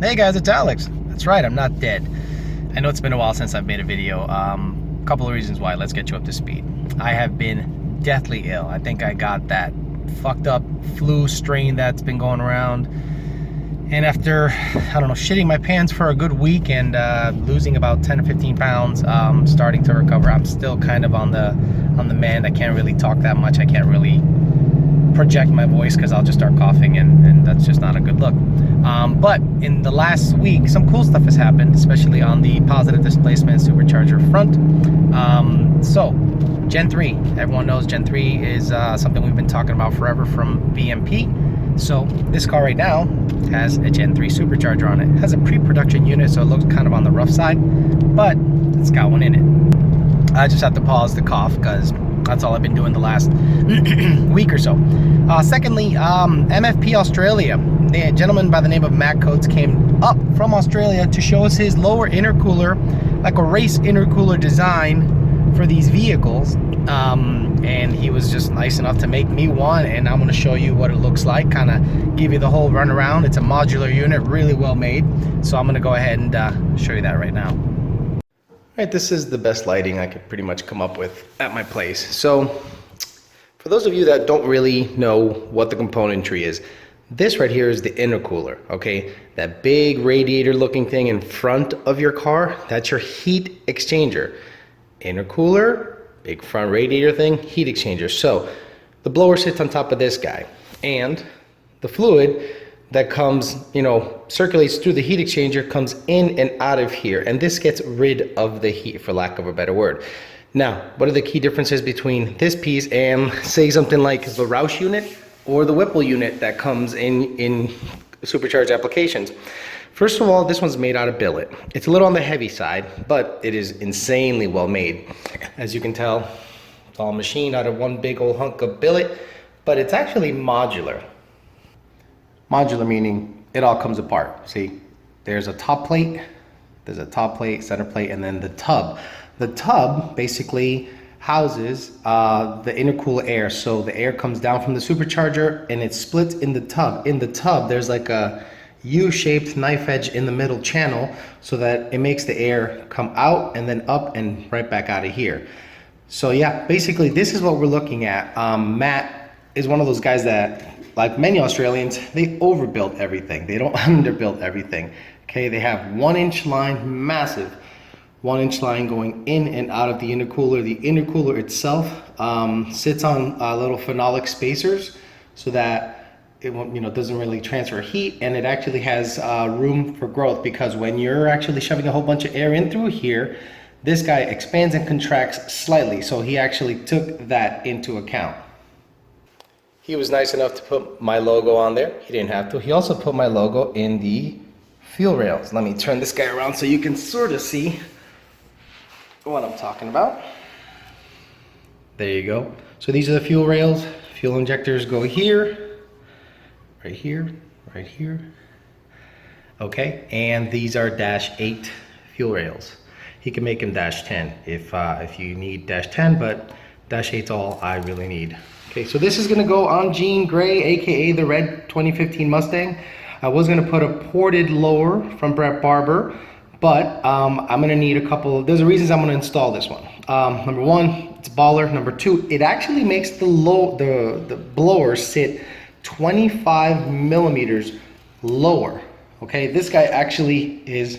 Hey guys, it's Alex. That's right, I'm not dead. I know it's been a while since I've made a video. A couple of reasons why. Let's get you up to speed. I have been deathly ill. I think I got that fucked up flu strain that's been going around. And after, I don't know, shitting my pants for a good week and losing about 10 or 15 pounds, starting to recover. I'm still kind of on the mend. I can't really talk that much. I can't really project my voice because I'll just start coughing, and that's just not a good look. But in the last week, some cool stuff has happened, especially on the positive displacement supercharger front. So Gen 3, everyone knows Gen 3 is something we've been talking about forever from BMP. So this car right now has a Gen 3 supercharger on it. It has a pre-production unit, so it looks kind of on the rough side, but it's got one in it. I just have to pause the cough because that's all I've been doing the last week or so. Secondly, MFP Australia. The gentleman by the name of Matt Coates came up from Australia to show us his lower intercooler, like a race intercooler design for these vehicles. And he was just nice enough to make me one, and I'm going to show you what it looks like, kind of give you the whole runaround. It's a modular unit, really well made. So I'm going to go ahead and show you that right now. All right, this is the best lighting I could pretty much come up with at my place. So for those of you that don't really know what the componentry is, this right here is the intercooler, okay? That big radiator looking thing in front of your car, that's your heat exchanger. Intercooler, big front radiator thing, heat exchanger. So the blower sits on top of this guy, and the fluid that comes, circulates through the heat exchanger comes in and out of here, and this gets rid of the heat, for lack of a better word. Now, what are the key differences between this piece and say something like the Roush unit or the Whipple unit that comes in supercharged applications? First of all, this one's made out of billet. It's a little on the heavy side, but it is insanely well made. As you can tell, it's all machined out of one big old hunk of billet, but it's actually modular. Modular meaning it all comes apart. See, there's a top plate, center plate, and then the tub. The tub basically houses the intercooler air. So the air comes down from the supercharger and it splits in the tub. In the tub, there's like a U-shaped knife edge in the middle channel so that it makes the air come out and then up and right back out of here. So yeah, basically this is what we're looking at. Matt is one of those guys that, like many Australians, they overbuilt everything. They don't underbuild everything. Okay, they have 1 inch line, massive 1 inch line going in and out of the intercooler. The intercooler itself sits on little phenolic spacers so that it won't, doesn't really transfer heat, and it actually has room for growth, because when you're actually shoving a whole bunch of air in through here, this guy expands and contracts slightly. So he actually took that into account. He was nice enough to put my logo on there. He didn't have to. He also put my logo in the fuel rails. Let me turn this guy around so you can sort of see what I'm talking about. There you go. So these are the fuel rails. Fuel injectors go here, right here, right here. Okay, and these are -8 fuel rails. He can make them -10 if you need -10, but -8's all I really need. Okay, so this is gonna go on Jean Gray, AKA the red 2015 Mustang. I was gonna put a ported lower from Brett Barber, but I'm gonna need a couple, there's reasons I'm gonna install this one. Number one, it's baller. Number two, it actually makes the blower sit 25 millimeters lower. Okay, this guy actually is,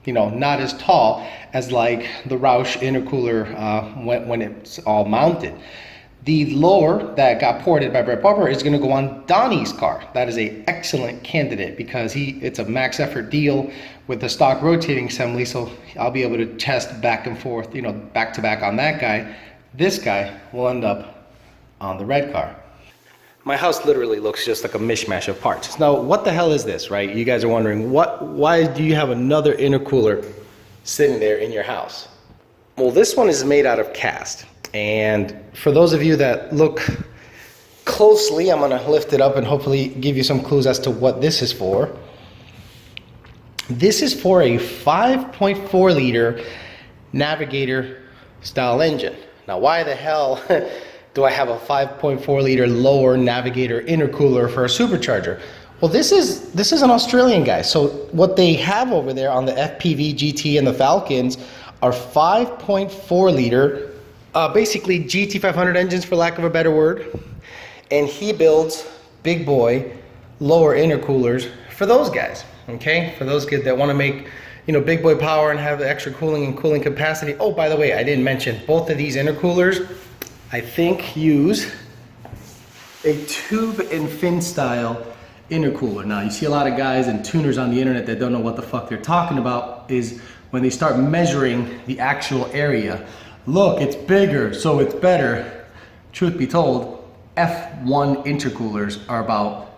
not as tall as like the Roush intercooler when it's all mounted. The lower that got ported by Brett Barber is going to go on Donnie's car. That is an excellent candidate because it's a max effort deal with the stock rotating assembly, so I'll be able to test back and forth, back to back on that guy. This guy will end up on the red car. My house literally looks just like a mishmash of parts. Now, what the hell is this, right? You guys are wondering, why do you have another intercooler sitting there in your house? Well, this one is made out of cast. And for those of you that look closely, I'm gonna lift it up and hopefully give you some clues as to what this is for. This is for a 5.4 liter Navigator style engine. Now, why the hell do I have a 5.4 liter lower Navigator intercooler for a supercharger? Well, this is an Australian guy. So what they have over there on the FPV GT and the Falcons are 5.4 liter, basically GT500 engines for lack of a better word. And he builds big boy lower intercoolers for those guys, okay? For those kids that want to make, you know, big boy power and have extra cooling and cooling capacity. Oh, by the way, I didn't mention both of these intercoolers, I think, use a tube and fin style intercooler. Now, you see a lot of guys and tuners on the internet that don't know what the fuck they're talking about is when they start measuring the actual area. Look, it's bigger, so it's better. Truth be told, F1 intercoolers are about,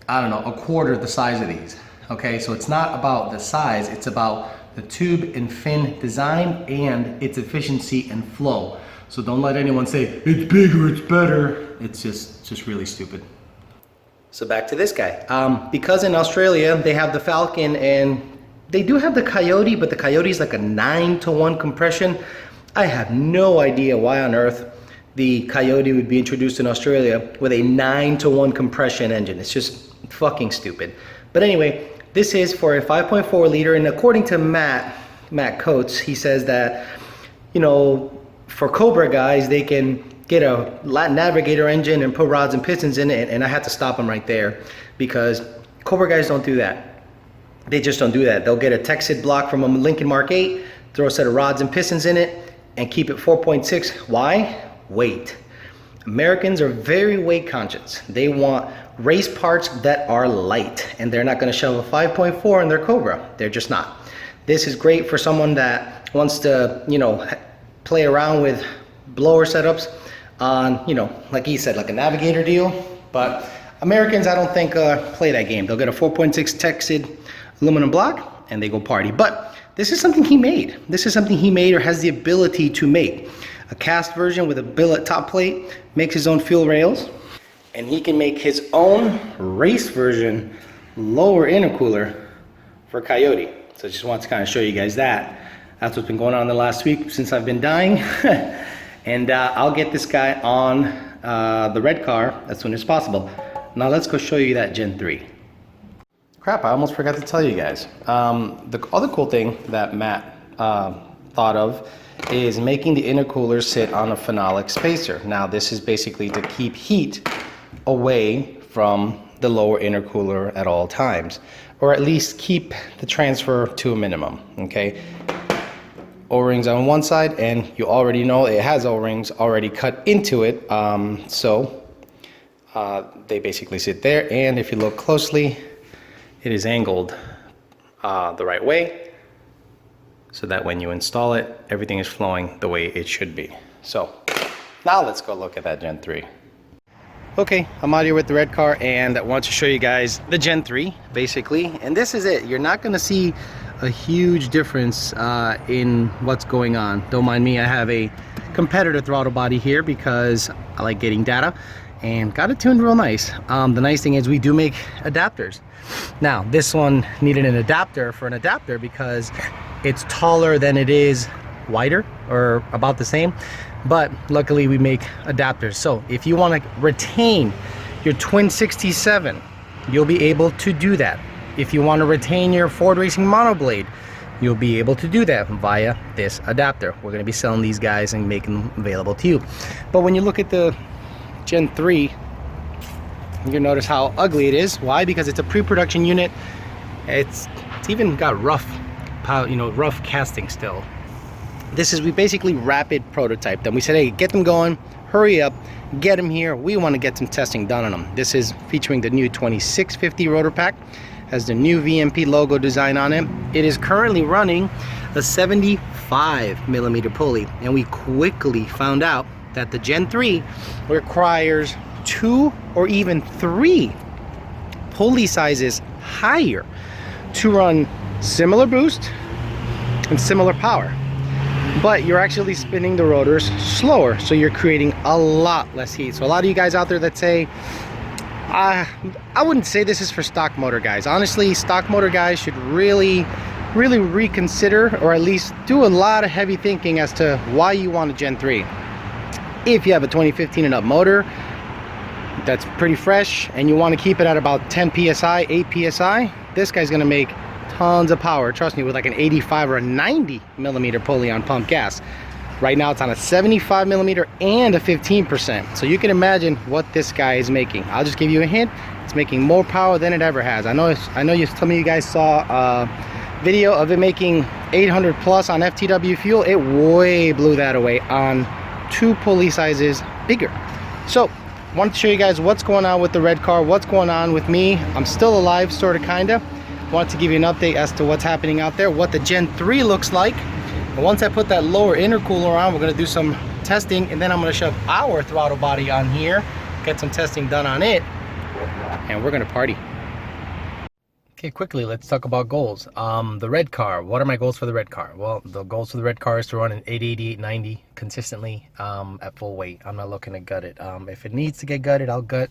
I don't know, a quarter the size of these. Okay, so it's not about the size, it's about the tube and fin design and its efficiency and flow. So don't let anyone say, it's bigger, it's better. It's just really stupid. So back to this guy. Because in Australia, they have the Falcon and they do have the Coyote, but the Coyote is like a 9-to-1 compression. I have no idea why on earth the Coyote would be introduced in Australia with a 9-to-1 compression engine. It's just fucking stupid. But anyway, this is for a 5.4 liter, and according to Matt Coates, he says that, you know, for Cobra guys, they can get a Navigator engine and put rods and pistons in it, and I had to stop him right there because Cobra guys don't do that. They just don't do that. They'll get a Texid block from a Lincoln Mark 8, throw a set of rods and pistons in it, and keep it 4.6. Why? Weight. Americans are very weight conscious. They want race parts that are light, and they're not going to shove a 5.4 in their Cobra. They're just not. This is great for someone that wants to, you know, play around with blower setups on, you know, like he said, like a Navigator deal. But Americans, I don't think play that game. They'll get a 4.6 Texid aluminum block and they go party. But this is something he made. This is something he made or has the ability to make. A cast version with a billet top plate, makes his own fuel rails, and he can make his own race version lower intercooler for Coyote. So I just want to kind of show you guys that. That's what's been going on the last week since I've been dying. And I'll get this guy on the red car as soon as possible. Now let's go show you that Gen 3. Crap, I almost forgot to tell you guys. The other cool thing that Matt thought of is making the intercooler sit on a phenolic spacer. Now this is basically to keep heat away from the lower intercooler at all times, or at least keep the transfer to a minimum, okay? O-rings on one side, and you already know it has O-rings already cut into it, so they basically sit there, and if you look closely, it is angled the right way, so that when you install it, everything is flowing the way it should be. So now let's go look at that Gen 3. Okay, I'm out here with the red car, and I want to show you guys the Gen 3 basically, and this is it. You're not going to see a huge difference in what's going on. Don't mind me, I have a competitor throttle body here because I like getting data and got it tuned real nice. The nice thing is we do make adapters. Now this one needed an adapter for an adapter because it's taller than it is wider, or about the same, but luckily we make adapters. So if you want to retain your twin 67, you'll be able to do that. If you want to retain your Ford Racing monoblade, you'll be able to do that via this adapter. We're going to be selling these guys and making them available to you. But when you look at the Gen 3, you'll notice how ugly it is. Why? Because it's a pre-production unit. It's even got rough casting still. We basically rapid prototyped them. We said, hey, get them going, hurry up, get them here. We want to get some testing done on them. This is featuring the new 2650 rotor pack. Has the new VMP logo design on it. It is currently running a 75 millimeter pulley, and we quickly found out that the Gen 3 requires 2 or even 3 pulley sizes higher to run similar boost and similar power, but you're actually spinning the rotors slower, so you're creating a lot less heat. So a lot of you guys out there that say, I wouldn't say this is for stock motor guys. Honestly, stock motor guys should really reconsider, or at least do a lot of heavy thinking as to why you want a Gen 3. If you have a 2015 and up motor, that's pretty fresh and you want to keep it at about 10 psi, 8 psi, this guy's gonna make tons of power. Trust me, with like an 85 or a 90 millimeter pulley on pump gas. Right now it's on a 75 millimeter and a 15%. So you can imagine what this guy is making. I'll just give you a hint. It's making more power than it ever has. I know some of you guys saw a video of it making 800 plus on FTW fuel. It way blew that away on 2 pulley sizes bigger. So wanted to show you guys what's going on with the red car, what's going on with me. I'm still alive, sort of, kinda. Wanted to give you an update as to what's happening out there, what the Gen 3 looks like. And once I put that lower intercooler on, we're gonna do some testing, and then I'm gonna shove our throttle body on here, get some testing done on it, and we're gonna party. Okay, quickly, let's talk about goals. The red car, what are my goals for the red car? Well, the goals for the red car is to run an 880, 890 consistently at full weight. I'm not looking to gut it. If it needs to get gutted, I'll gut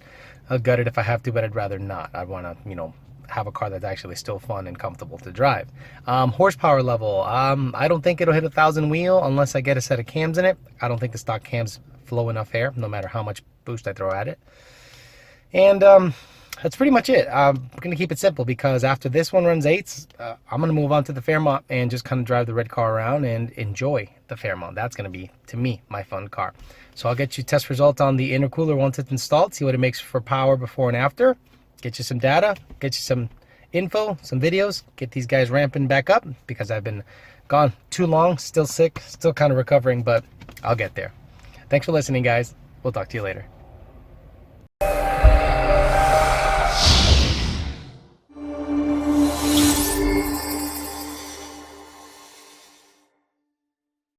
it if I have to, but I'd rather not. I wanna, you know, have a car that's actually still fun and comfortable to drive. Horsepower level, I don't think it'll hit 1,000 wheel unless I get a set of cams in it. I don't think the stock cams flow enough air, no matter how much boost I throw at it. And that's pretty much it. I'm gonna keep it simple because after this one runs 8s, I'm gonna move on to the Fairmont and just kind of drive the red car around and enjoy the Fairmont. That's gonna be, to me, my fun car. So I'll get you test results on the intercooler once it's installed, see what it makes for power before and after. Get you some data, get you some info, some videos, get these guys ramping back up because I've been gone too long, still sick, still kind of recovering, but I'll get there. Thanks for listening, guys. We'll talk to you later.